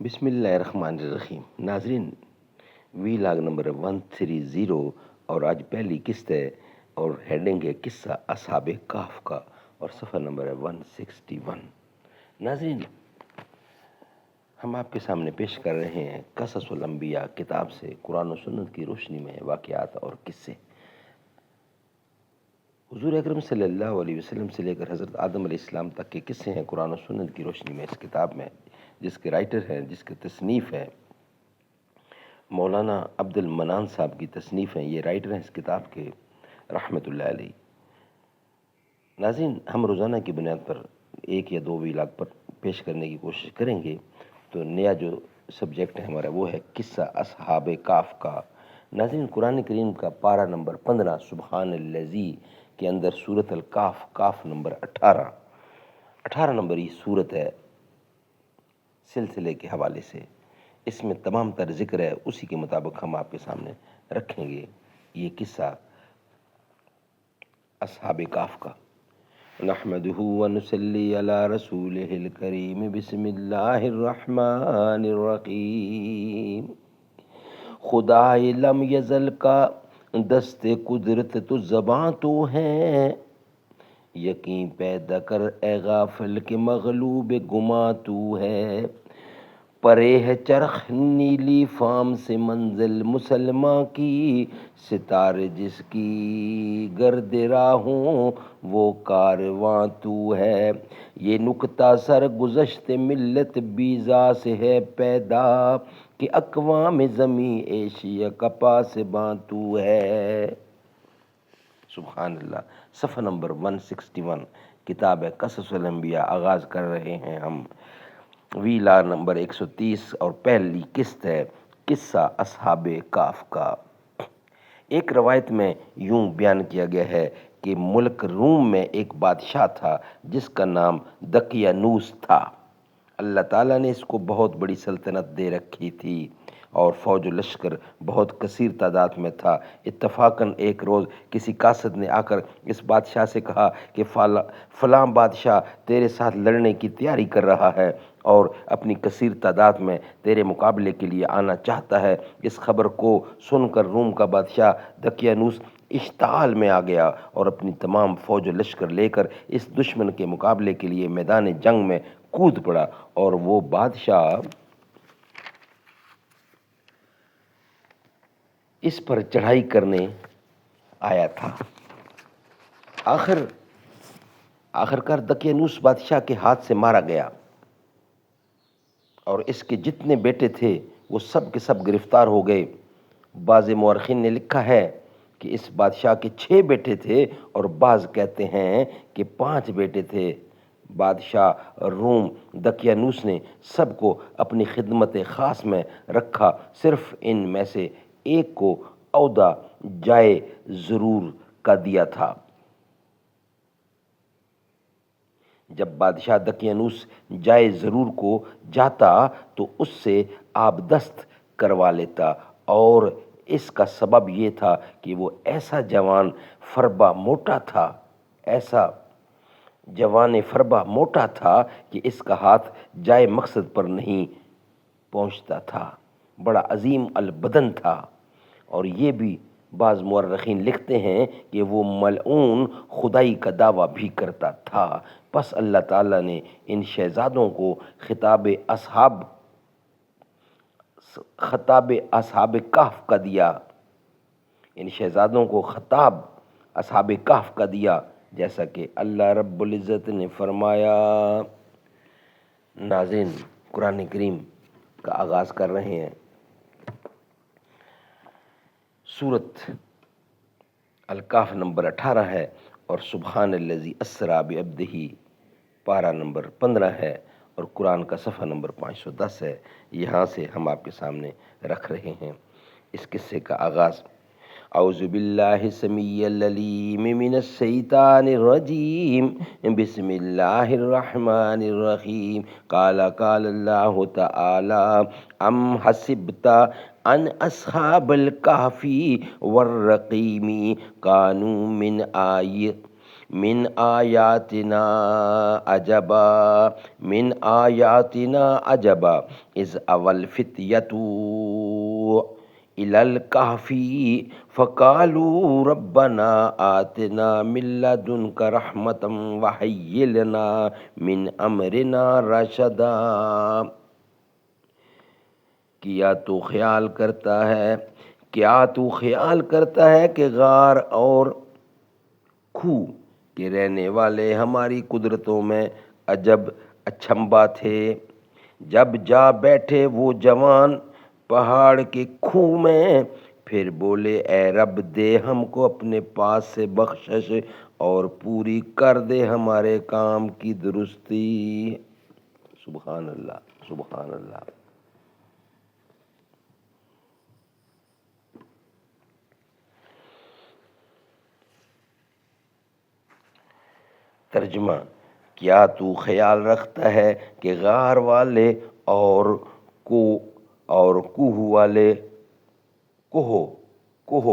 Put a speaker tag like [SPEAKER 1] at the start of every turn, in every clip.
[SPEAKER 1] بسم اللہ الرحمن الرحیم. ناظرین، وی لاگ نمبر 130 اور آج پہلی قسط ہے اور ہیڈنگ ہے قصہ اصحاب کہف کا اور صفحہ نمبر ہے 161. ناظرین، ہم آپ کے سامنے پیش کر رہے ہیں قصص الانبیاء کتاب سے قرآن و سنت کی روشنی میں واقعات اور قصے. حضور اکرم صلی اللہ علیہ وسلم سے لے کر حضرت آدم علیہ السلام تک کے قصے ہیں قرآن و سنت کی روشنی میں اس کتاب میں، جس کے رائٹر ہیں، جس کی تصنیف ہے مولانا عبد المنان صاحب کی تصنیف ہیں. یہ رائٹر ہیں اس کتاب کے، رحمۃ اللہ علیہ. ناظرین، ہم روزانہ کی بنیاد پر ایک یا دو ویلاگ پر پیش کرنے کی کوشش کریں گے. تو نیا جو سبجیکٹ ہے ہمارا وہ ہے قصہ اصحاب کہف کا. ناظرین، قرآن کریم کا پارہ نمبر 15 سبحان الذی کے اندر سورۃ الکہف، کاف نمبر 18 نمبر یہ سورت ہے سلسلے کے حوالے سے. اس میں تمام تر ذکر ہے، اسی کے مطابق ہم آپ کے سامنے رکھیں گے یہ قصہ اصحاب کہف کا. نحمده ونصلی علی رسولہ الکریم. بسم اللہ الرحمن الرحیم. خدائے لم یزل کا دست قدرت تو زباں تو ہے، یقین پیدا کر اے غافل کے مغلوب گماں تو ہے. پرے ہے چرخ نیلی فام سے منزل مسلماں کی، ستارے جس کی گرد راہوں وہ کارواں تو ہے. یہ نکتہ سر گزشت ملت بیزا سے ہے پیدا، کہ اقوام زمیں ایشیا کا پاسباں تو ہے. سبحان اللہ. صفحہ نمبر 161 کتاب ہے قصص الانبیاء. آغاز کر رہے ہیں ہم وی لار نمبر 130 اور پہلی قسط ہے قصہ اصحاب کہف کا. ایک روایت میں یوں بیان کیا گیا ہے کہ ملک روم میں ایک بادشاہ تھا جس کا نام دقیانوس تھا. اللہ تعالیٰ نے اس کو بہت بڑی سلطنت دے رکھی تھی اور فوج و لشکر بہت کثیر تعداد میں تھا. اتفاقاً ایک روز کسی قاصد نے آ کر اس بادشاہ سے کہا کہ فلاں بادشاہ تیرے ساتھ لڑنے کی تیاری کر رہا ہے اور اپنی کثیر تعداد میں تیرے مقابلے کے لیے آنا چاہتا ہے. اس خبر کو سن کر روم کا بادشاہ دقیانوس اشتعال میں آ گیا اور اپنی تمام فوج و لشکر لے کر اس دشمن کے مقابلے کے لیے میدان جنگ میں کود پڑا. اور وہ بادشاہ اس پر چڑھائی کرنے آیا تھا. آخرکار دقیانوس بادشاہ کے ہاتھ سے مارا گیا اور اس کے جتنے بیٹے تھے وہ سب کے سب گرفتار ہو گئے. بعض مورخین نے لکھا ہے کہ اس بادشاہ کے 6 بیٹے تھے اور بعض کہتے ہیں کہ 5 بیٹے تھے. بادشاہ روم دقیانوس نے سب کو اپنی خدمت خاص میں رکھا، صرف ان میں سے ایک کو عہدہ جائے ضرور کا دیا تھا. جب بادشاہ دقیانوس جائے ضرور کو جاتا تو اس سے آبدست کروا لیتا، اور اس کا سبب یہ تھا کہ وہ ایسا جوان فربا موٹا تھا کہ اس کا ہاتھ جائے مقصد پر نہیں پہنچتا تھا. بڑا عظیم البدن تھا، اور یہ بھی بعض مورخین لکھتے ہیں کہ وہ ملعون خدائی کا دعویٰ بھی کرتا تھا. پس اللہ تعالیٰ نے ان شہزادوں کو خطاب اصحاب کہف کا دیا. ان شہزادوں کو خطاب اصحاب کہف کا دیا، جیسا کہ اللہ رب العزت نے فرمایا. ناظرین، قرآن کریم کا آغاز کر رہے ہیں. سورت الکہف نمبر 18 ہے اور سبحان الذی اسریٰ بعبدہ پارہ نمبر 15 ہے اور قرآن کا صفحہ نمبر 510 ہے. یہاں سے ہم آپ کے سامنے رکھ رہے ہیں اس قصے کا آغاز. اعوذ باللہ السمیع العلیم من الشیطان الرجیم. بسم اللہ الرحمن الرحیم. قال اللہ تعالی ام حسبت ان اصحاب الکہف والرقیم من آیاتنا عجبا من آیاتنا عجبا اذ اول فتیتو الی الکہفی فقالوا ربنا آتنا من لدنک رحمتا وہیئ لنا من امرنا رشدا۔ کیا تو خیال کرتا ہے کہ غار اور کھو کے رہنے والے ہماری قدرتوں میں عجب اچھمبا تھے، جب جا بیٹھے وہ جوان پہاڑ کے کھو میں، پھر بولے اے رب دے ہم کو اپنے پاس سے بخشش اور پوری کر دے ہمارے کام کی درستی۔ سبحان اللہ، سبحان اللہ۔ ترجمہ: کیا تو خیال رکھتا ہے کہ غار والے اور کوہ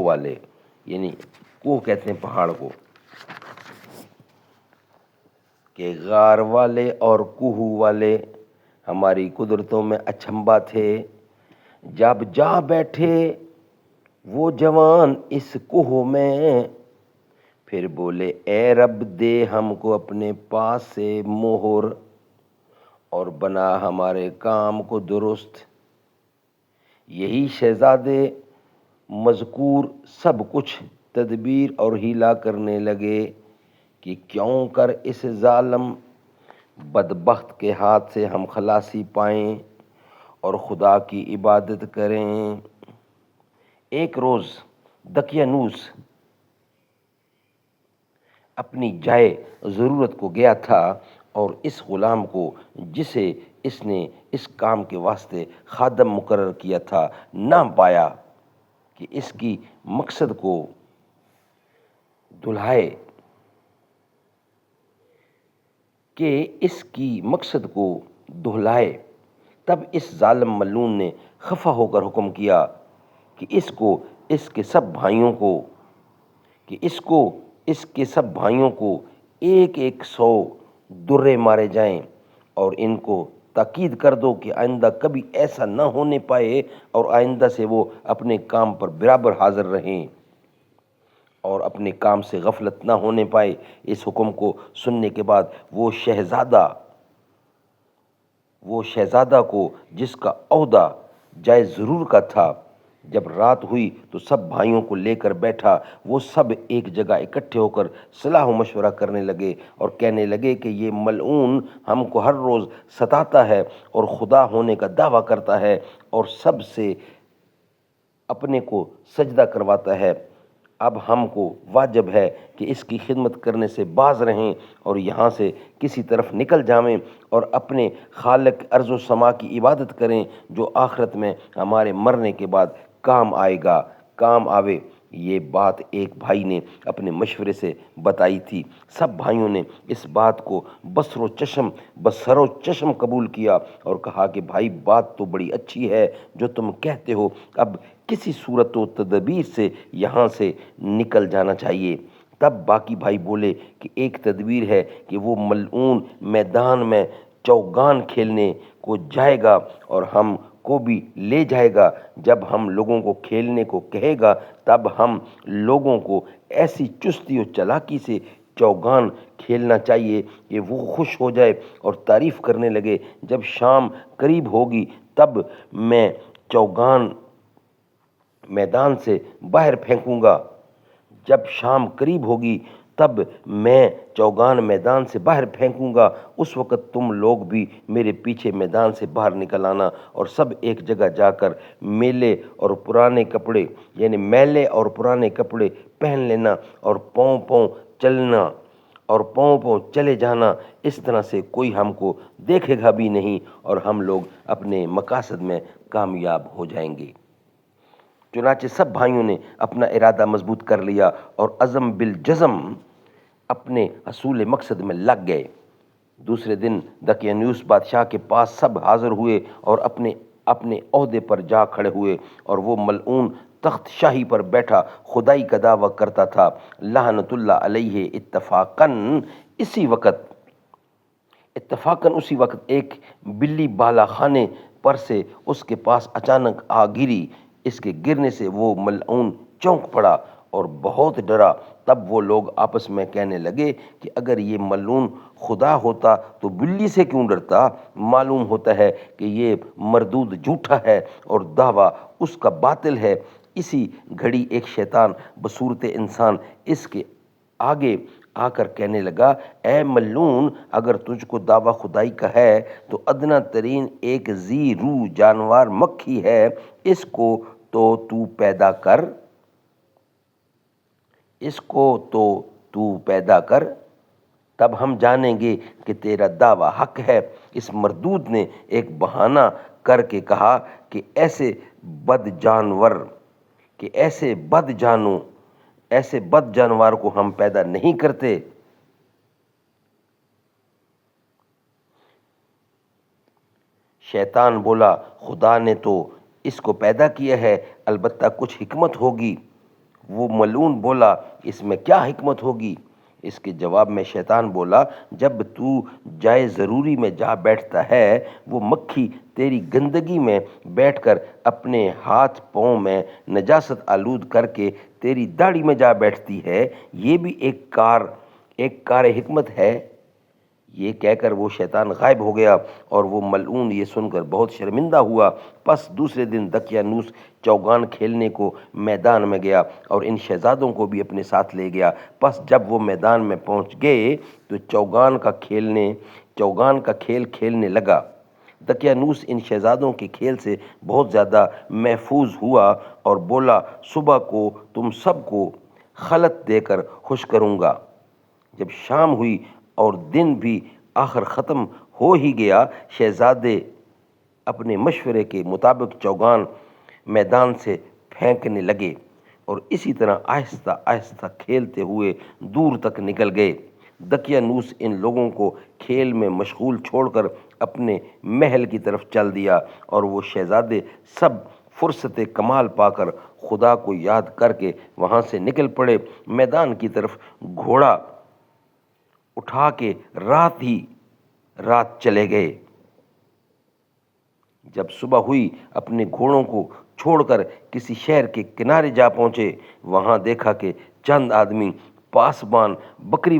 [SPEAKER 1] والے یعنی کوہ کہتے ہیں پہاڑ کو، کہ غار والے اور کوہ والے ہماری قدرتوں میں اچھمبا تھے، جب جا بیٹھے وہ جوان اس کوہ میں، پھر بولے اے رب دے ہم کو اپنے پاس سے مہر اور بنا ہمارے کام کو درست۔ یہی شہزادے مذکور سب کچھ تدبیر اور ہیلا کرنے لگے کہ کیوں کر اس ظالم بدبخت کے ہاتھ سے ہم خلاصی پائیں اور خدا کی عبادت کریں۔ ایک روز دقیانوس اپنی جائے ضرورت کو گیا تھا اور اس غلام کو جسے اس نے اس کام کے واسطے خادم مقرر کیا تھا نہ پایا کہ اس کی مقصد کو دہلائے، تب اس ظالم ملعون نے خفا ہو کر حکم کیا کہ اس کے سب بھائیوں کو ایک 100 درے مارے جائیں، اور ان کو تاکید کر دو کہ آئندہ کبھی ایسا نہ ہونے پائے اور آئندہ سے وہ اپنے کام پر برابر حاضر رہیں اور اپنے کام سے غفلت نہ ہونے پائے۔ اس حکم کو سننے کے بعد وہ شہزادہ کو جس کا عہدہ جائے ضرور کا تھا، جب رات ہوئی تو سب بھائیوں کو لے کر بیٹھا۔ وہ سب ایک جگہ اکٹھے ہو کر صلاح و مشورہ کرنے لگے اور کہنے لگے کہ یہ ملعون ہم کو ہر روز ستاتا ہے اور خدا ہونے کا دعویٰ کرتا ہے اور سب سے اپنے کو سجدہ کرواتا ہے۔ اب ہم کو واجب ہے کہ اس کی خدمت کرنے سے باز رہیں اور یہاں سے کسی طرف نکل جائیں اور اپنے خالق ارض و سما کی عبادت کریں جو آخرت میں ہمارے مرنے کے بعد کام آوے۔ یہ بات ایک بھائی نے اپنے مشورے سے بتائی تھی۔ سب بھائیوں نے اس بات کو بسر و چشم قبول کیا اور کہا کہ بھائی بات تو بڑی اچھی ہے جو تم کہتے ہو، اب کسی صورت و تدبیر سے یہاں سے نکل جانا چاہیے۔ تب باقی بھائی بولے کہ ایک تدبیر ہے کہ وہ ملعون میدان میں چوگان کھیلنے کو جائے گا اور ہم کو بھی لے جائے گا۔ جب ہم لوگوں کو کھیلنے کو کہے گا تب ہم لوگوں کو ایسی چستی و چالاکی سے چوگان کھیلنا چاہیے کہ وہ خوش ہو جائے اور تعریف کرنے لگے۔ جب شام قریب ہوگی تب میں چوگان میدان سے باہر پھینکوں گا۔ اس وقت تم لوگ بھی میرے پیچھے میدان سے باہر نکل آنا اور سب ایک جگہ جا کر میلے اور پرانے کپڑے پہن لینا اور پاؤں چلے جانا۔ اس طرح سے کوئی ہم کو دیکھے گا بھی نہیں اور ہم لوگ اپنے مقاصد میں کامیاب ہو جائیں گے۔ چنانچہ سب بھائیوں نے اپنا ارادہ مضبوط کر لیا اور عزم بالجزم اپنے حصول مقصد میں لگ گئے۔ دوسرے دن دقیانوس بادشاہ کے پاس سب حاضر ہوئے اور اپنے عہدے پر جا کھڑے ہوئے، اور وہ ملعون تخت شاہی پر بیٹھا خدائی کا دعویٰ کرتا تھا، لعنت اللہ علیہ، اتفاقاً اسی وقت ایک بلی بالا خانے پر سے اس کے پاس اچانک آ گری۔ اس کے گرنے سے وہ ملعون چونک پڑا اور بہت ڈرا۔ تب وہ لوگ آپس میں کہنے لگے کہ اگر یہ ملعون خدا ہوتا تو بلی سے کیوں ڈرتا؟ معلوم ہوتا ہے کہ یہ مردود جھوٹا ہے اور دعویٰ اس کا باطل ہے۔ اسی گھڑی ایک شیطان بصورت انسان اس کے آگے آ کر کہنے لگا، اے ملعون، اگر تجھ کو دعویٰ خدائی کا ہے تو ادنا ترین ایک ذی روح جانور مکھی ہے، اس کو تو پیدا کر، تب ہم جانیں گے کہ تیرا دعویٰ حق ہے۔ اس مردود نے ایک بہانہ کر کے کہا کہ ایسے بد جانور کو ہم پیدا نہیں کرتے۔ شیطان بولا، خدا نے تو اس کو پیدا کیا ہے، البتہ کچھ حکمت ہوگی۔ وہ ملعون بولا، اس میں کیا حکمت ہوگی؟ اس کے جواب میں شیطان بولا، جب تو جائے ضروری میں جا بیٹھتا ہے، وہ مکھی تیری گندگی میں بیٹھ کر اپنے ہاتھ پاؤں میں نجاست آلود کر کے تیری داڑھی میں جا بیٹھتی ہے، یہ بھی ایک کار حکمت ہے۔ یہ کہہ کر وہ شیطان غائب ہو گیا اور وہ ملعون یہ سن کر بہت شرمندہ ہوا۔ پس دوسرے دن دقیانوس چوگان کھیلنے کو میدان میں گیا اور ان شہزادوں کو بھی اپنے ساتھ لے گیا۔ پس جب وہ میدان میں پہنچ گئے تو چوگان کا کھیل کھیلنے لگا۔ دقیانوس ان شہزادوں کے کھیل سے بہت زیادہ محظوظ ہوا اور بولا، صبح کو تم سب کو خلعت دے کر خوش کروں گا۔ جب شام ہوئی اور دن بھی آخر ختم ہو ہی گیا، شہزادے اپنے مشورے کے مطابق چوگان میدان سے پھینکنے لگے اور اسی طرح آہستہ آہستہ کھیلتے ہوئے دور تک نکل گئے۔ دقیانوس ان لوگوں کو کھیل میں مشغول چھوڑ کر اپنے محل کی طرف چل دیا اور وہ شہزادے سب فرصت کمال پا کر خدا کو یاد کر کے وہاں سے نکل پڑے۔ میدان کی طرف گھوڑا اٹھا کے رات چلے گئے۔ جب صبح ہوئی اپنے گھوڑوں کو چھوڑ کر کسی شہر کے کنارے جا پہنچے۔ وہاں دیکھا کہ چند آدمی پاسبان بکری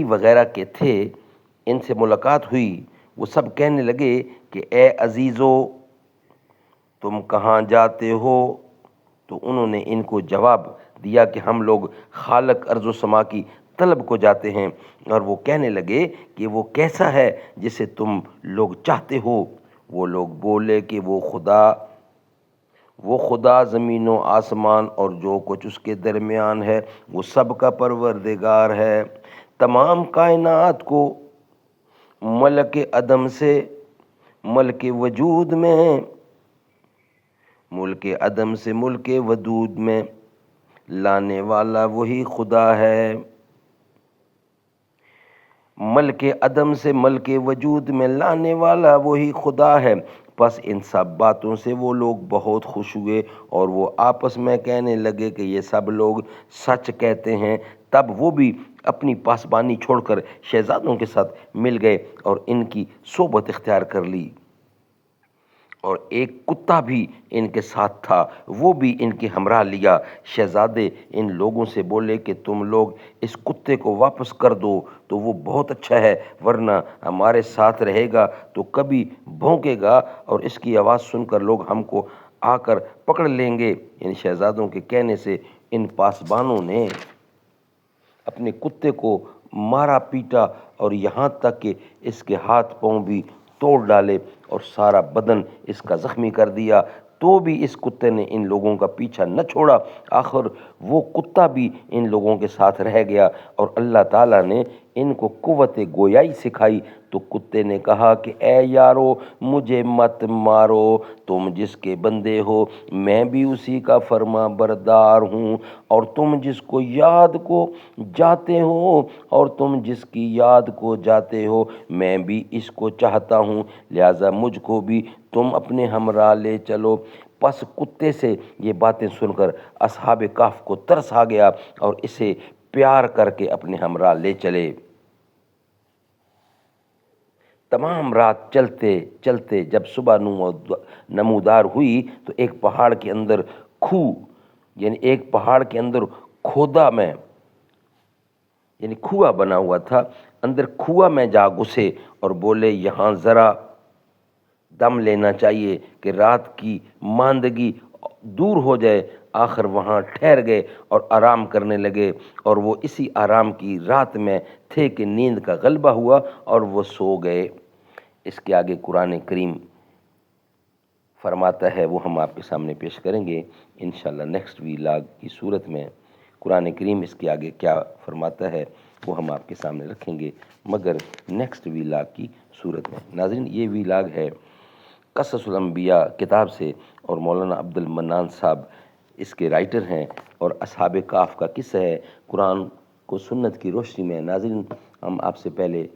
[SPEAKER 1] وغیرہ کے تھے۔ ان سے ملاقات ہوئی۔ وہ سب کہنے لگے کہ اے عزیزو، تم کہاں جاتے ہو؟ تو انہوں نے ان کو جواب دیا کہ ہم لوگ خالق ارض و سما کی طلب کو جاتے ہیں۔ اور وہ کہنے لگے کہ وہ کیسا ہے جسے تم لوگ چاہتے ہو؟ وہ لوگ بولے کہ وہ خدا زمین و آسمان اور جو کچھ اس کے درمیان ہے، وہ سب کا پروردگار ہے، تمام کائنات کو ملک عدم سے ملک وجود میں لانے والا وہی خدا ہے۔ ملک عدم سے ملک وجود میں لانے والا وہی خدا ہے۔ پس ان سب باتوں سے وہ لوگ بہت خوش ہوئے اور وہ آپس میں کہنے لگے کہ یہ سب لوگ سچ کہتے ہیں۔ تب وہ بھی اپنی پاسبانی چھوڑ کر شہزادوں کے ساتھ مل گئے اور ان کی صحبت اختیار کر لی۔ اور ایک کتا بھی ان کے ساتھ تھا، وہ بھی ان کے ہمراہ لیا۔ شہزادے ان لوگوں سے بولے کہ تم لوگ اس کتے کو واپس کر دو تو وہ بہت اچھا ہے، ورنہ ہمارے ساتھ رہے گا تو کبھی بھونکے گا اور اس کی آواز سن کر لوگ ہم کو آ کر پکڑ لیں گے۔ ان شہزادوں کے کہنے سے ان پاسبانوں نے اپنے کتے کو مارا پیٹا اور یہاں تک کہ اس کے ہاتھ پاؤں بھی توڑ ڈالے اور سارا بدن اس کا زخمی کر دیا، تو بھی اس کتے نے ان لوگوں کا پیچھا نہ چھوڑا۔ آخر وہ کتا بھی ان لوگوں کے ساتھ رہ گیا اور اللہ تعالیٰ نے ان کو قوت گویائی سکھائی تو کتے نے کہا کہ اے یارو مجھے مت مارو، تم جس کے بندے ہو میں بھی اسی کا فرما بردار ہوں، اور تم جس کو یاد کو جاتے ہو اور تم جس کی یاد کو جاتے ہو میں بھی اس کو چاہتا ہوں، لہٰذا مجھ کو بھی تم اپنے ہمراہ لے چلو۔ پس کتے سے یہ باتیں سن کر اصحاب کہف کو ترس آ گیا اور اسے پیار کر کے اپنے ہمراہ لے چلے۔ تمام رات چلتے چلتے جب صبح نمودار ہوئی تو ایک پہاڑ کے اندر ایک پہاڑ کے اندر کھودا میں کھوا بنا ہوا تھا، اندر کھوا میں جا گھسے اور بولے یہاں ذرا دم لینا چاہیے کہ رات کی ماندگی دور ہو جائے۔ آخر وہاں ٹھہر گئے اور آرام کرنے لگے، اور وہ اسی آرام کی رات میں تھے کہ نیند کا غلبہ ہوا اور وہ سو گئے۔ اس کے آگے قرآن کریم فرماتا ہے، وہ ہم آپ کے سامنے پیش کریں گے انشاءاللہ نیکسٹ ویلاگ کی صورت میں۔ قرآن کریم اس کے آگے کیا فرماتا ہے وہ ہم آپ کے سامنے رکھیں گے، مگر نیکسٹ ویلاگ کی صورت میں۔ ناظرین، یہ ویلاگ ہے قصص الانبیاء کتاب سے، اور مولانا عبد المنان صاحب اس کے رائٹر ہیں، اور اصحاب کہف کا قصہ ہے قرآن کو سنت کی روشنی میں۔ ناظرین، ہم آپ سے پہلے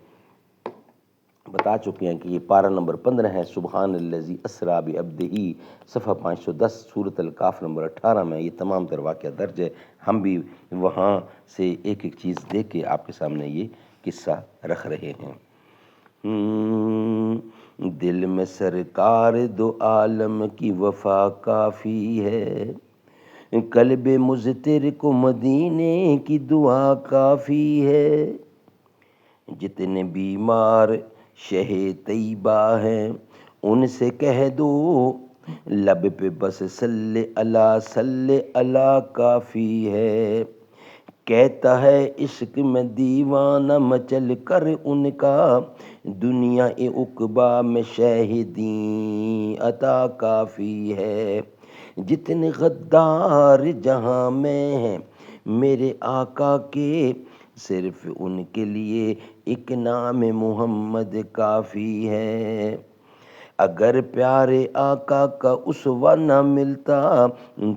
[SPEAKER 1] بتا چکے ہیں کہ یہ پارہ نمبر 15 ہے، سبحان الذی اسریٰ بعبدہ، صفحہ 510، سورۃ الکہف نمبر 18 میں یہ تمام تر واقعہ درج ہے۔ ہم بھی وہاں سے ایک ایک چیز دیکھ کے آپ کے سامنے یہ قصہ رکھ رہے ہیں۔ دل میں سرکار دو عالم کی وفا کافی ہے، قلب مضطر کو مدینے کی دعا کافی ہے، جتنے بیمار شہ طیبہ ہیں ان سے کہہ دو لب پہ بس صلی اللہ کافی ہے، کہتا ہے عشق میں دیوانہ مچل کر ان کا، دنیا عقبا میں شاہدیں عطا کافی ہے، جتنے غدار جہاں میں ہیں میرے آقا کے، صرف ان کے لیے ایک نام محمد کافی ہے، اگر پیارے آقا کا اسوہ نہ ملتا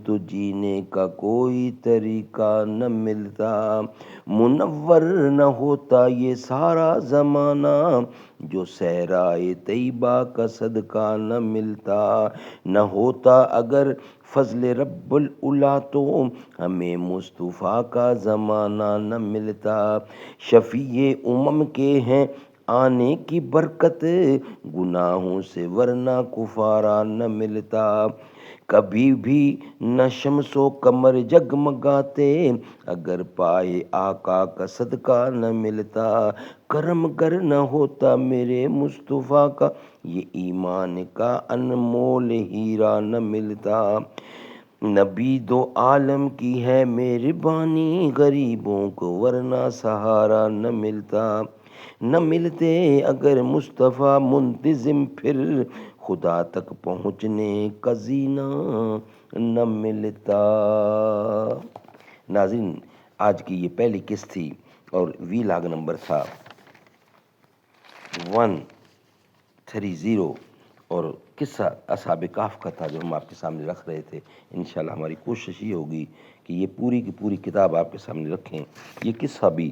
[SPEAKER 1] تو جینے کا کوئی طریقہ نہ ملتا، منور نہ ہوتا یہ سارا زمانہ جو صحرائے طیبہ کا صدقہ نہ ملتا، نہ ہوتا اگر فضل رب العلا تو ہمیں مصطفیٰ کا زمانہ نہ ملتا، شفیع امم کے ہیں آنے کی برکت گناہوں سے ورنہ کفارہ نہ ملتا، کبھی بھی نہ شمس و قمر جگمگاتے اگر پائے آقا کا صدقہ نہ ملتا، کرم گر نہ ہوتا میرے مصطفیٰ کا یہ ایمان کا انمول ہیرا نہ ملتا، نبی دو عالم کی ہے مہربانی غریبوں کو ورنہ سہارا نہ ملتا، نہ ملتے اگر مصطفیٰ منتظم پھر خدا تک پہنچنے کا زینہ نہ ملتا۔ ناظرین، آج کی یہ پہلی قسط تھی اور ویلاگ نمبر تھا 130، اور قصہ اصحاب کہف کا تھا جو ہم آپ کے سامنے رکھ رہے تھے۔ انشاءاللہ ہماری کوشش یہ ہوگی کہ یہ پوری کی پوری کتاب آپ کے سامنے رکھیں، یہ قصہ بھی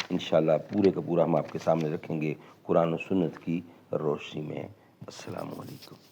[SPEAKER 1] انشاءاللہ پورے کا پورا ہم آپ کے سامنے رکھیں گے قرآن و سنت کی روشنی میں۔ السلام علیکم۔